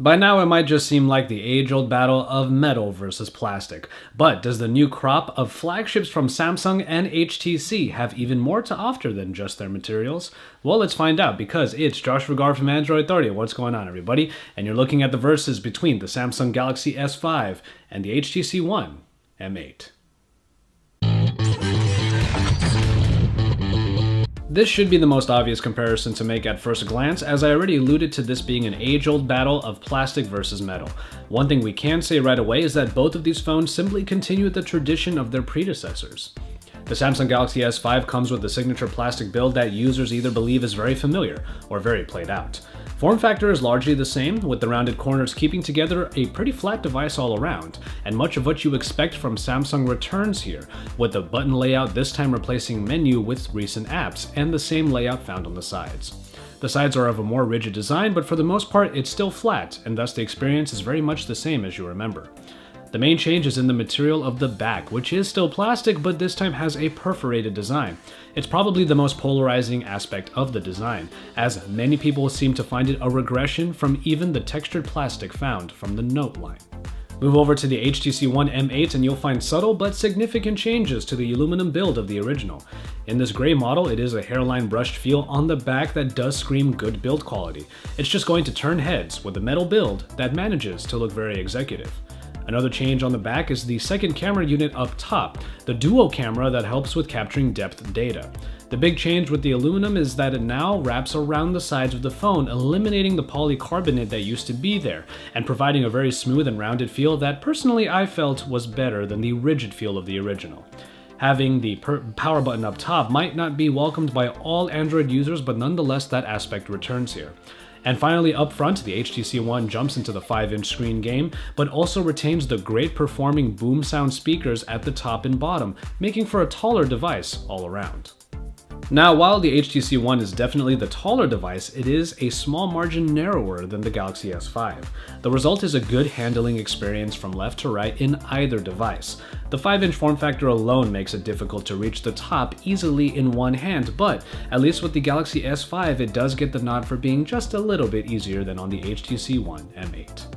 By now, it might just seem like the age-old battle of metal versus plastic. But does the new crop of flagships from Samsung and HTC have even more to offer than just their materials? Well, let's find out, because it's Josh Regard from Android 30. What's going on, everybody? And you're looking at the versus between the Samsung Galaxy S5 and the HTC One M8. This should be the most obvious comparison to make at first glance, as I already alluded to this being an age-old battle of plastic versus metal. One thing we can say right away is that both of these phones simply continue the tradition of their predecessors. The Samsung Galaxy S5 comes with a signature plastic build that users either believe is very familiar or very played out. Form factor is largely the same, with the rounded corners keeping together a pretty flat device all around, and much of what you expect from Samsung returns here, with the button layout this time replacing menu with recent apps, and the same layout found on the sides. The sides are of a more rigid design, but for the most part it's still flat, and thus the experience is very much the same as you remember. The main change is in the material of the back, which is still plastic, but this time has a perforated design. It's probably the most polarizing aspect of the design, as many people seem to find it a regression from even the textured plastic found from the Note line. Move over to the HTC One M8 and you'll find subtle but significant changes to the aluminum build of the original. In this gray model, it is a hairline brushed feel on the back that does scream good build quality. It's just going to turn heads with a metal build that manages to look very executive. Another change on the back is the second camera unit up top, the duo camera that helps with capturing depth data. The big change with the aluminum is that it now wraps around the sides of the phone, eliminating the polycarbonate that used to be there, and providing a very smooth and rounded feel that personally I felt was better than the rigid feel of the original. Having the power button up top might not be welcomed by all Android users, but nonetheless that aspect returns here. And finally, up front, the HTC One jumps into the 5-inch screen game, but also retains the great performing boom sound speakers at the top and bottom, making for a taller device all around. Now, while the HTC One is definitely the taller device, it is a small margin narrower than the Galaxy S5. The result is a good handling experience from left to right in either device. The 5-inch form factor alone makes it difficult to reach the top easily in one hand, but at least with the Galaxy S5 it does get the nod for being just a little bit easier than on the HTC One M8.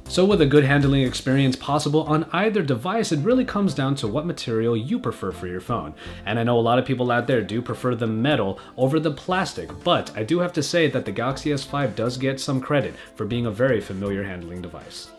So with a good handling experience possible on either device, it really comes down to what material you prefer for your phone. And I know a lot of people out there do prefer the metal over the plastic, but I do have to say that the Galaxy S5 does get some credit for being a very familiar handling device.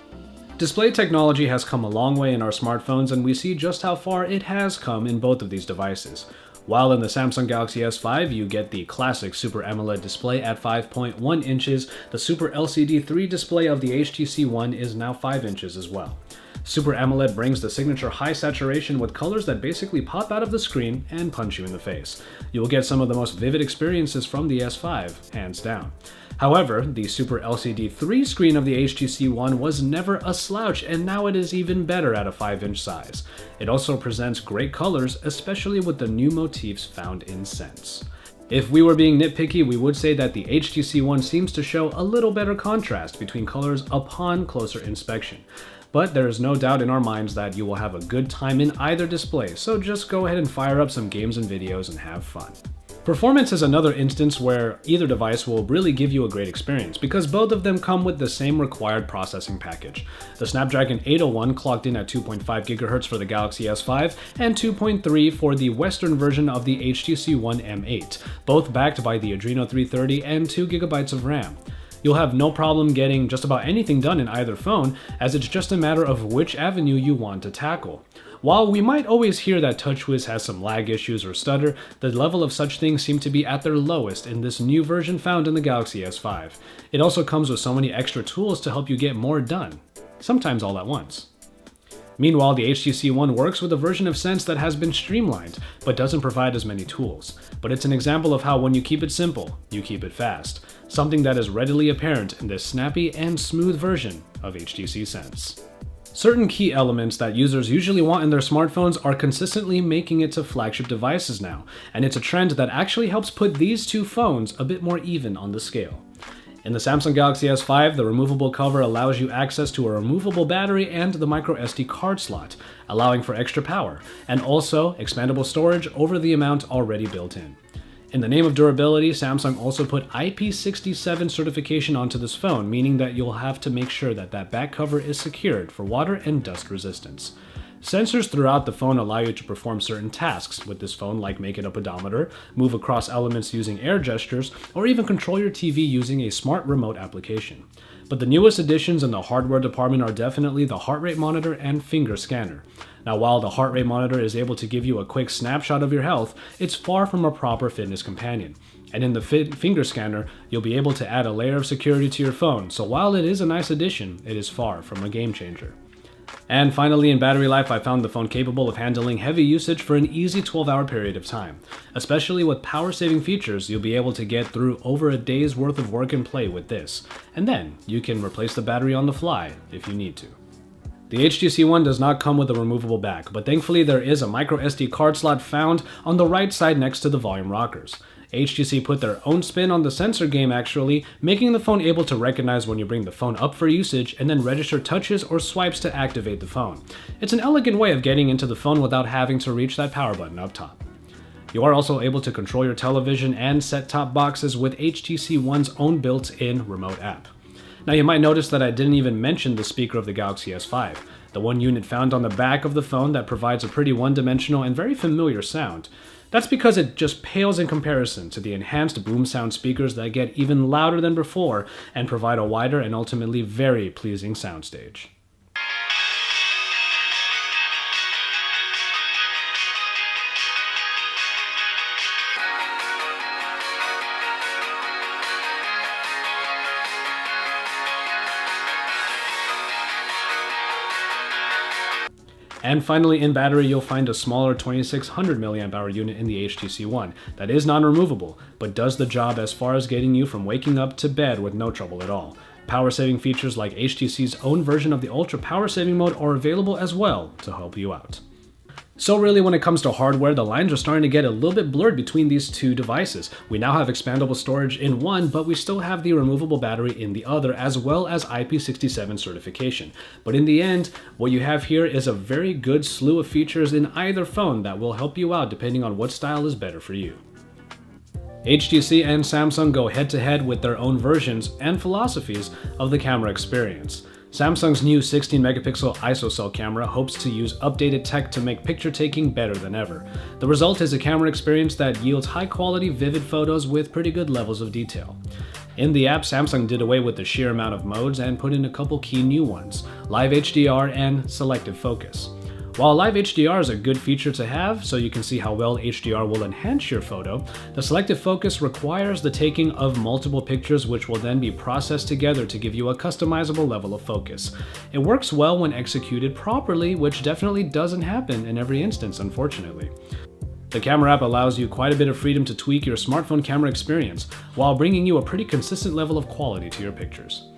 Display technology has come a long way in our smartphones, and we see just how far it has come in both of these devices. While in the Samsung Galaxy S5 you get the classic Super AMOLED display at 5.1 inches, the Super LCD 3 display of the HTC One is now 5 inches as well. Super AMOLED brings the signature high saturation with colors that basically pop out of the screen and punch you in the face. You will get some of the most vivid experiences from the S5, hands down. However, the Super LCD 3 screen of the HTC One was never a slouch, and now it is even better at a 5-inch size. It also presents great colors, especially with the new motifs found in scents. If we were being nitpicky, we would say that the HTC One seems to show a little better contrast between colors upon closer inspection. But there is no doubt in our minds that you will have a good time in either display, so just go ahead and fire up some games and videos and have fun. Performance is another instance where either device will really give you a great experience, because both of them come with the same required processing package. The Snapdragon 801 clocked in at 2.5 GHz for the Galaxy S5 and 2.3 for the Western version of the HTC One M8, both backed by the Adreno 330 and 2 GB of RAM. You'll have no problem getting just about anything done in either phone, as it's just a matter of which avenue you want to tackle. While we might always hear that TouchWiz has some lag issues or stutter, the level of such things seem to be at their lowest in this new version found in the Galaxy S5. It also comes with so many extra tools to help you get more done, sometimes all at once. Meanwhile, the HTC One works with a version of Sense that has been streamlined, but doesn't provide as many tools. But it's an example of how when you keep it simple, you keep it fast, something that is readily apparent in this snappy and smooth version of HTC Sense. Certain key elements that users usually want in their smartphones are consistently making it to flagship devices now, and it's a trend that actually helps put these two phones a bit more even on the scale. In the Samsung Galaxy S5, the removable cover allows you access to a removable battery and the microSD card slot, allowing for extra power, and also expandable storage over the amount already built in. In the name of durability, Samsung also put IP67 certification onto this phone, meaning that you'll have to make sure that that back cover is secured for water and dust resistance. Sensors throughout the phone allow you to perform certain tasks with this phone, like make it a pedometer, move across elements using air gestures, or even control your TV using a smart remote application. But the newest additions in the hardware department are definitely the heart rate monitor and finger scanner. Now, while the heart rate monitor is able to give you a quick snapshot of your health, it's far from a proper fitness companion. And in the finger scanner, you'll be able to add a layer of security to your phone, so while it is a nice addition, it is far from a game changer. And finally, in battery life, I found the phone capable of handling heavy usage for an easy 12-hour period of time. Especially with power-saving features, you'll be able to get through over a day's worth of work and play with this. And then, you can replace the battery on the fly if you need to. The HTC One does not come with a removable back, but thankfully there is a micro SD card slot found on the right side next to the volume rockers. HTC put their own spin on the sensor game actually, making the phone able to recognize when you bring the phone up for usage and then register touches or swipes to activate the phone. It's an elegant way of getting into the phone without having to reach that power button up top. You are also able to control your television and set-top boxes with HTC One's own built-in remote app. Now you might notice that I didn't even mention the speaker of the Galaxy S5, the one unit found on the back of the phone that provides a pretty one-dimensional and very familiar sound. That's because it just pales in comparison to the enhanced boom sound speakers that get even louder than before and provide a wider and ultimately very pleasing soundstage. And finally, in battery, you'll find a smaller 2600 mAh unit in the HTC One that is non-removable, but does the job as far as getting you from waking up to bed with no trouble at all. Power-saving features like HTC's own version of the Ultra Power-Saving mode are available as well to help you out. So really, when it comes to hardware, the lines are starting to get a little bit blurred between these two devices. We now have expandable storage in one, but we still have the removable battery in the other, as well as IP67 certification. But in the end, what you have here is a very good slew of features in either phone that will help you out depending on what style is better for you. HTC and Samsung go head-to-head with their own versions and philosophies of the camera experience. Samsung's new 16-megapixel ISO camera hopes to use updated tech to make picture taking better than ever. The result is a camera experience that yields high-quality, vivid photos with pretty good levels of detail. In the app, Samsung did away with the sheer amount of modes and put in a couple key new ones: Live HDR and Selective Focus. While Live HDR is a good feature to have, so you can see how well HDR will enhance your photo, the Selective Focus requires the taking of multiple pictures which will then be processed together to give you a customizable level of focus. It works well when executed properly, which definitely doesn't happen in every instance, unfortunately. The camera app allows you quite a bit of freedom to tweak your smartphone camera experience, while bringing you a pretty consistent level of quality to your pictures.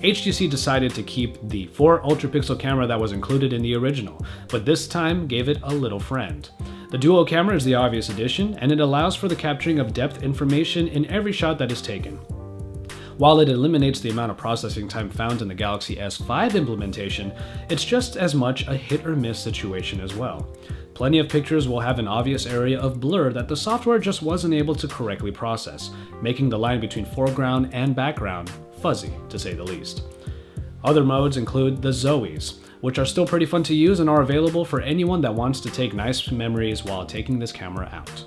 HTC decided to keep the 4 ultra-pixel camera that was included in the original, but this time gave it a little friend. The dual camera is the obvious addition, and it allows for the capturing of depth information in every shot that is taken. While it eliminates the amount of processing time found in the Galaxy S5 implementation, it's just as much a hit-or-miss situation as well. Plenty of pictures will have an obvious area of blur that the software just wasn't able to correctly process, making the line between foreground and background fuzzy, to say the least. Other modes include the Zoes, which are still pretty fun to use and are available for anyone that wants to take nice memories while taking this camera out.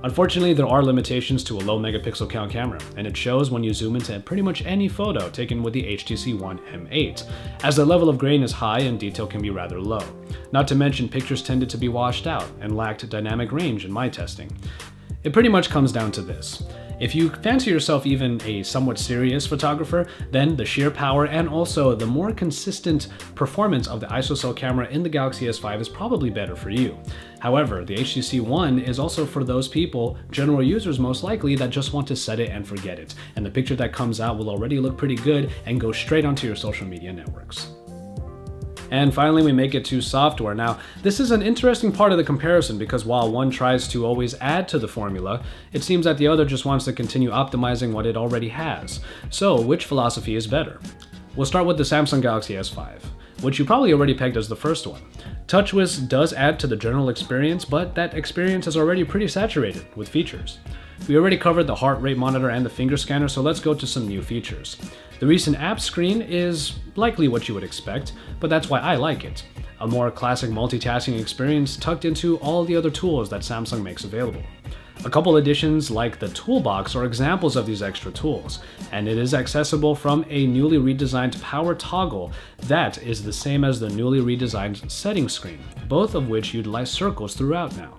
Unfortunately, there are limitations to a low megapixel count camera, and it shows when you zoom into pretty much any photo taken with the HTC One M8, as the level of grain is high and detail can be rather low. Not to mention, pictures tended to be washed out and lacked dynamic range in my testing. It pretty much comes down to this. If you fancy yourself even a somewhat serious photographer, then the sheer power and also the more consistent performance of the ISO camera in the Galaxy S5 is probably better for you. However, the HTC One is also for those people, general users most likely, that just want to set it and forget it, and the picture that comes out will already look pretty good and go straight onto your social media networks. And finally, we make it to software. Now, this is an interesting part of the comparison because while one tries to always add to the formula, it seems that the other just wants to continue optimizing what it already has. So, which philosophy is better? We'll start with the Samsung Galaxy S5, which you probably already pegged as the first one. TouchWiz does add to the general experience, but that experience is already pretty saturated with features. We already covered the heart rate monitor and the finger scanner, so let's go to some new features. The recent app screen is likely what you would expect, but that's why I like it. A more classic multitasking experience tucked into all the other tools that Samsung makes available. A couple additions like the toolbox are examples of these extra tools, and it is accessible from a newly redesigned power toggle that is the same as the newly redesigned settings screen, both of which utilize circles throughout now.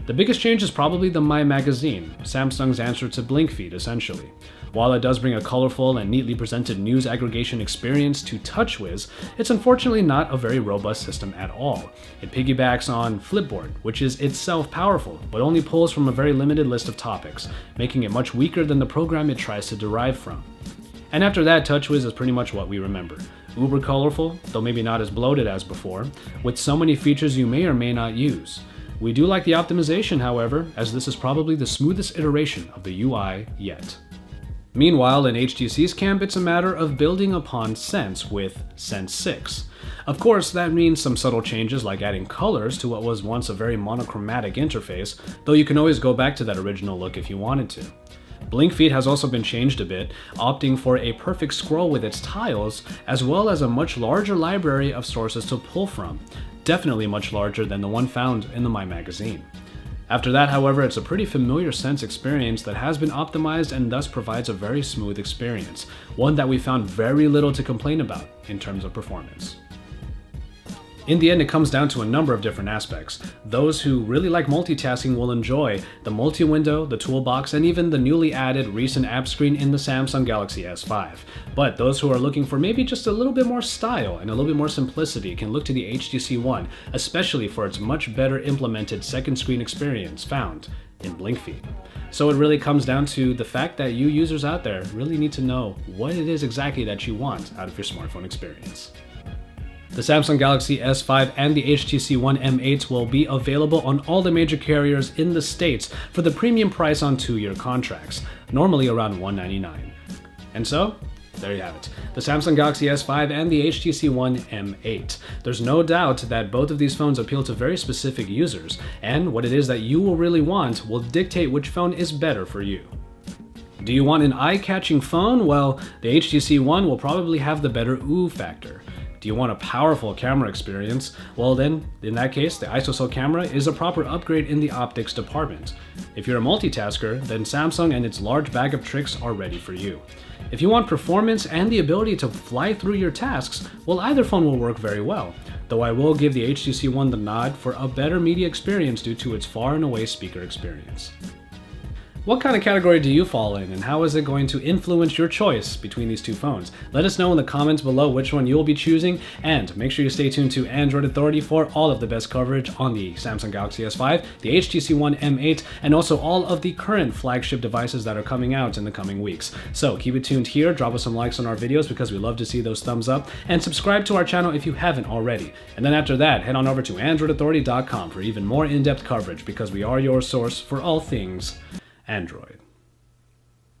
The biggest change is probably the My Magazine, Samsung's answer to BlinkFeed essentially. While it does bring a colorful and neatly presented news aggregation experience to TouchWiz, it's unfortunately not a very robust system at all. It piggybacks on Flipboard, which is itself powerful, but only pulls from a very limited list of topics, making it much weaker than the program it tries to derive from. And after that, TouchWiz is pretty much what we remember. Uber colorful, though maybe not as bloated as before, with so many features you may or may not use. We do like the optimization, however, as this is probably the smoothest iteration of the UI yet. Meanwhile, in HTC's camp, it's a matter of building upon Sense with Sense 6. Of course, that means some subtle changes like adding colors to what was once a very monochromatic interface, though you can always go back to that original look if you wanted to. BlinkFeed has also been changed a bit, opting for a perfect scroll with its tiles, as well as a much larger library of sources to pull from, definitely much larger than the one found in the My Magazine. After that, however, it's a pretty familiar Sense experience that has been optimized and thus provides a very smooth experience, one that we found very little to complain about in terms of performance. In the end, it comes down to a number of different aspects. Those who really like multitasking will enjoy the multi-window, the toolbox, and even the newly added recent app screen in the Samsung Galaxy S5. But those who are looking for maybe just a little bit more style and a little bit more simplicity can look to the HTC One, especially for its much better implemented second screen experience found in BlinkFeed. So it really comes down to the fact that you users out there really need to know what it is exactly that you want out of your smartphone experience. The Samsung Galaxy S5 and the HTC One M8 will be available on all the major carriers in the States for the premium price on 2-year contracts, normally around $199. And so, there you have it, the Samsung Galaxy S5 and the HTC One M8. There's no doubt that both of these phones appeal to very specific users, and what it is that you will really want will dictate which phone is better for you. Do you want an eye-catching phone? Well, the HTC One will probably have the better ooh factor. Do you want a powerful camera experience? Well then, in that case, the ISOCELL camera is a proper upgrade in the optics department. If you're a multitasker, then Samsung and its large bag of tricks are ready for you. If you want performance and the ability to fly through your tasks, well, either phone will work very well, though I will give the HTC One the nod for a better media experience due to its far and away speaker experience. What kind of category do you fall in, and how is it going to influence your choice between these two phones? Let us know in the comments below which one you'll be choosing, and make sure you stay tuned to Android Authority for all of the best coverage on the Samsung Galaxy S5, the HTC One M8, and also all of the current flagship devices that are coming out in the coming weeks. So keep it tuned here, drop us some likes on our videos because we love to see those thumbs up, and subscribe to our channel if you haven't already. And then after that, head on over to AndroidAuthority.com for even more in-depth coverage because we are your source for all things Android.